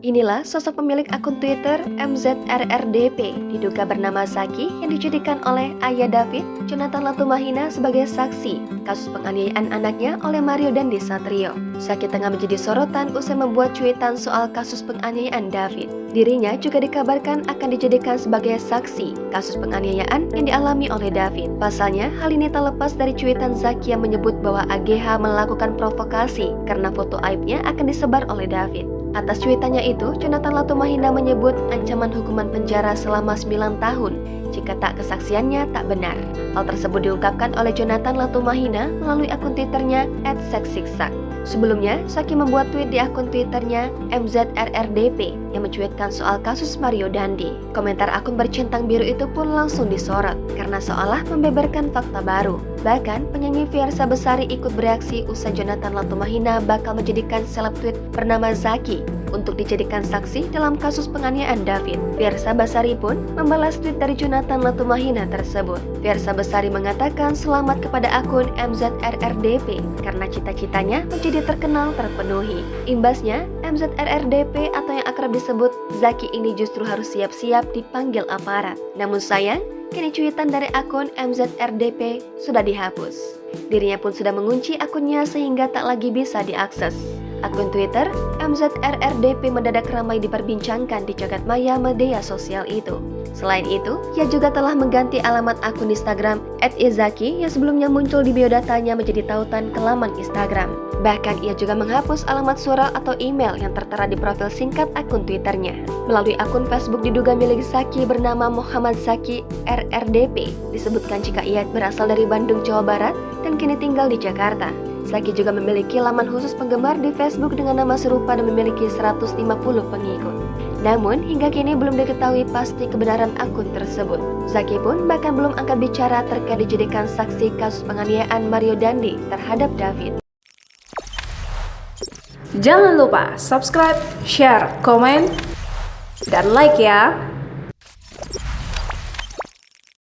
Inilah sosok pemilik akun Twitter MZRRDP, diduga bernama Zaki yang dijadikan oleh ayah David, Jonathan Latumahina sebagai saksi kasus penganiayaan anaknya oleh Mario Dandi Satrio. Zaki tengah menjadi sorotan usai membuat cuitan soal kasus penganiayaan David. Dirinya juga dikabarkan akan dijadikan sebagai saksi kasus penganiayaan yang dialami oleh David. Pasalnya, hal ini tak lepas dari cuitan Zaki yang menyebut bahwa AGH melakukan provokasi karena foto aibnya akan disebar oleh David. Atas cuitannya itu, Jonathan Latumahina menyebut ancaman hukuman penjara selama 9 tahun jika kesaksiannya tak benar. Hal tersebut diungkapkan oleh Jonathan Latumahina melalui akun Twitternya @seksiksak. Sebelumnya, Zaki membuat tweet di akun Twitternya MZRRDP yang mencuitkan soal kasus Mario Dandi. Komentar akun bercentang biru itu pun langsung disorot karena seolah membeberkan fakta baru. Bahkan, penyanyi Fiersa Besari ikut bereaksi usai Jonathan Latumahina bakal menjadikan seleb tweet bernama Zaki untuk dijadikan saksi dalam kasus penganiayaan David. Fiersa Besari pun membalas tweet dari Jonathan Latumahina tersebut. Fiersa Besari mengatakan selamat kepada akun MZRRDP karena cita-citanya menjadi terkenal terpenuhi. Imbasnya, MZRRDP atau yang akrab disebut Zaki ini justru harus siap-siap dipanggil aparat. Namun sayang, kini cuitan dari akun MZRDP sudah dihapus. Dirinya pun sudah mengunci akunnya sehingga tak lagi bisa diakses. Akun Twitter MZRRDP mendadak ramai diperbincangkan di jagat maya media sosial itu. Selain itu, ia juga telah mengganti alamat akun Instagram @izaki yang sebelumnya muncul di biodatanya menjadi tautan ke laman Instagram. Bahkan ia juga menghapus alamat suara atau email yang tertera di profil singkat akun Twitternya. Melalui akun Facebook diduga milik Zaki bernama Muhammad Zaki RRDP, disebutkan jika ia berasal dari Bandung, Jawa Barat dan kini tinggal di Jakarta. Zaki juga memiliki laman khusus penggemar di Facebook dengan nama serupa dan memiliki 150 pengikut. Namun, hingga kini belum diketahui pasti kebenaran akun tersebut. Zaki pun bahkan belum angkat bicara terkait dijadikan saksi kasus penganiayaan Mario Dandi terhadap David. Jangan lupa subscribe, share, komen, dan like ya!